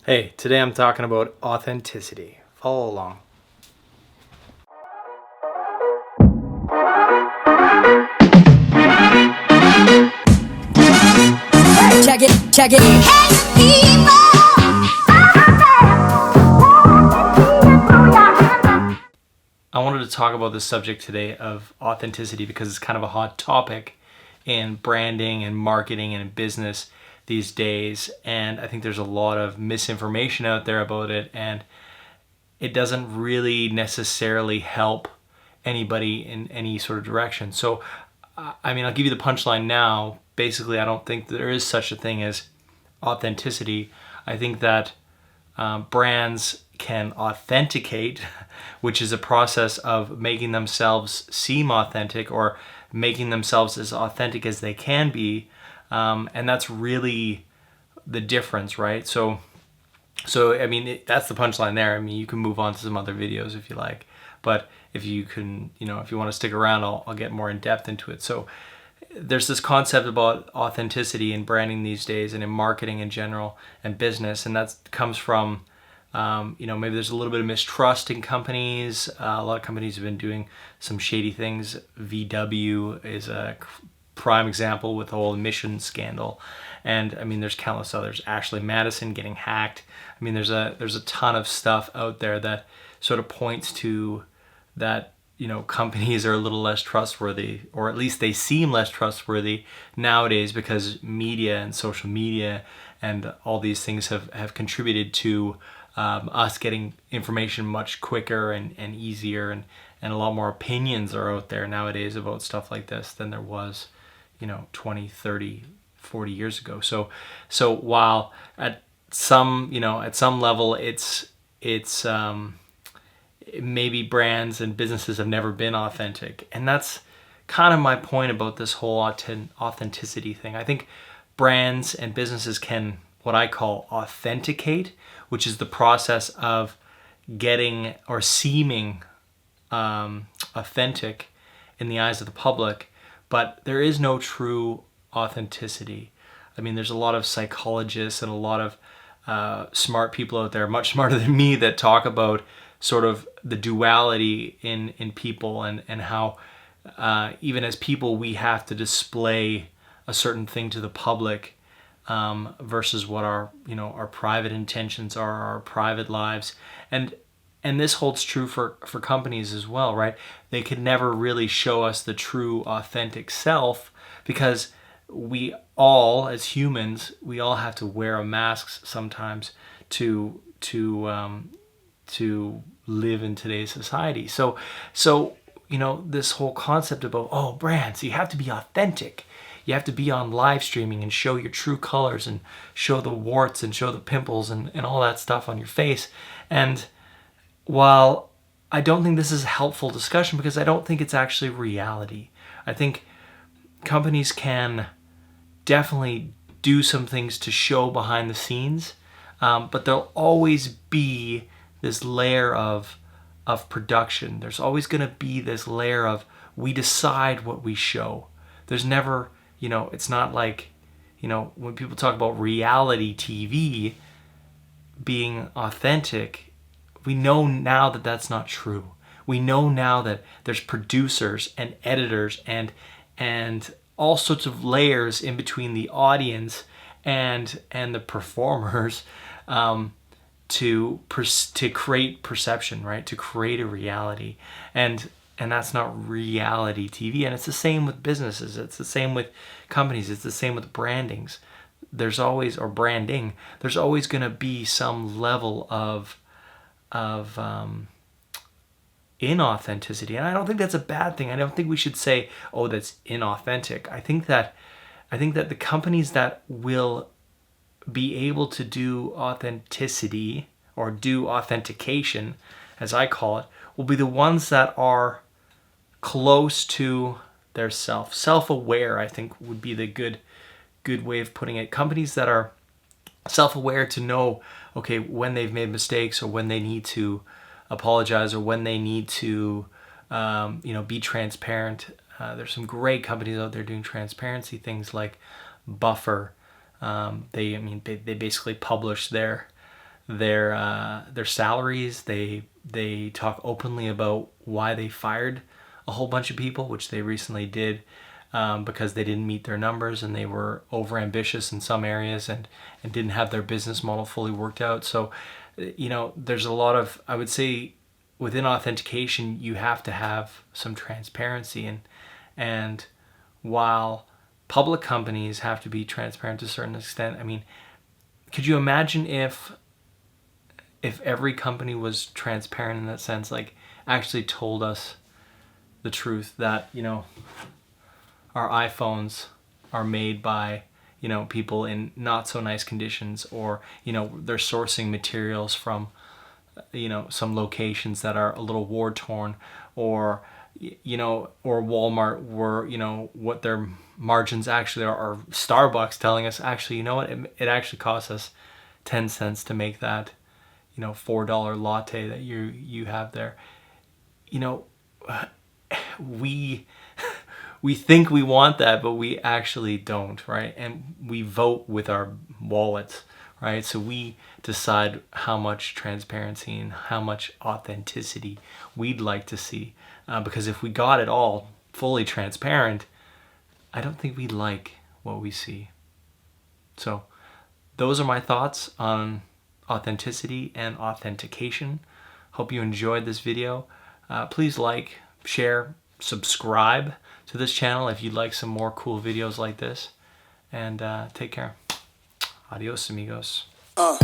Hey, today I'm talking about authenticity. Follow along. Check it. I wanted to talk about this subject today of authenticity because it's kind of a hot topic in branding and marketing and in business these days. And I think there's a lot of misinformation out there about it, and it doesn't really necessarily help anybody in any sort of direction. So, I'll give you the punchline now. Basically, I don't think there is such a thing as authenticity. I think that brands can authenticate, which is a process of making themselves seem authentic or making themselves as authentic as they can be. And that's really the difference, right? That's the punchline there. I mean, you can move on to some other videos if you like, but if you can, if you want to stick around, I'll get more in depth into it. So there's this concept about authenticity in branding these days and in marketing in general and business, and that comes from maybe there's a little bit of mistrust in companies. A lot of companies have been doing some shady things. VW is a prime example with the whole emission scandal, and I mean there's countless others. Ashley Madison getting hacked. I mean there's a ton of stuff out there that sort of points to that companies are a little less trustworthy, or at least they seem less trustworthy nowadays, because media and social media and all these things have contributed to us getting information much quicker and easier, and a lot more opinions are out there nowadays about stuff like this than there was 20, 30, 40 years ago. So while at some level it's maybe brands and businesses have never been authentic, and that's kind of my point about this whole authenticity thing. I think brands and businesses can, what I call, authenticate, which is the process of getting or seeming authentic in the eyes of the public, but there is no true authenticity. I mean, there's a lot of psychologists and a lot of smart people out there, much smarter than me, that talk about sort of the duality in people, and how even as people we have to display a certain thing to the public versus what our private intentions are, our private lives. And this holds true for companies as well, right? They could never really show us the true authentic self, because we all, as humans, we all have to wear a mask sometimes to live in today's society. So this whole concept about brands, you have to be authentic. You have to be on live streaming and show your true colors and show the warts and show the pimples and all that stuff on your face. And while I don't think this is a helpful discussion, because I don't think it's actually reality, I think companies can definitely do some things to show behind the scenes, but there'll always be this layer of production. There's always going to be this layer of, we decide what we show. There's never, it's not like, when people talk about reality TV being authentic, we know now that that's not true. We know now that there's producers and editors and all sorts of layers in between the audience and the performers, to create perception, right? To create a reality, and that's not reality TV. And it's the same with businesses. It's the same with companies. It's the same with branding. There's always going to be some level of inauthenticity, and I don't think that's a bad thing. I don't think we should say, "Oh, that's inauthentic." I think that the companies that will be able to do authenticity, or do authentication, as I call it, will be the ones that are close to their self-aware. I think would be the good way of putting it. Companies that are self-aware to know, okay, when they've made mistakes, or when they need to apologize, or when they need to be transparent. There's some great companies out there doing transparency things, like Buffer. They basically publish their their salaries. They talk openly about why they fired a whole bunch of people, which they recently did, because they didn't meet their numbers and they were overambitious in some areas and didn't have their business model fully worked out. So, there's a lot of, I would say, within authentication, you have to have some transparency. And while public companies have to be transparent to a certain extent, I mean, could you imagine if every company was transparent in that sense, like actually told us the truth that, our iPhones are made by, people in not so nice conditions, or, they're sourcing materials from, some locations that are a little war torn, or, or Walmart were, what their margins actually are, or Starbucks telling us, actually, you know what, it actually costs us 10 cents to make that, $4 latte that you have there. We think we want that, but we actually don't, right? And we vote with our wallets, right? So we decide how much transparency and how much authenticity we'd like to see. Because if we got it all fully transparent, I don't think we'd like what we see. So those are my thoughts on authenticity and authentication. Hope you enjoyed this video. Please like, share, subscribe to this channel if you'd like some more cool videos like this. And take care. Adios, amigos. Uh.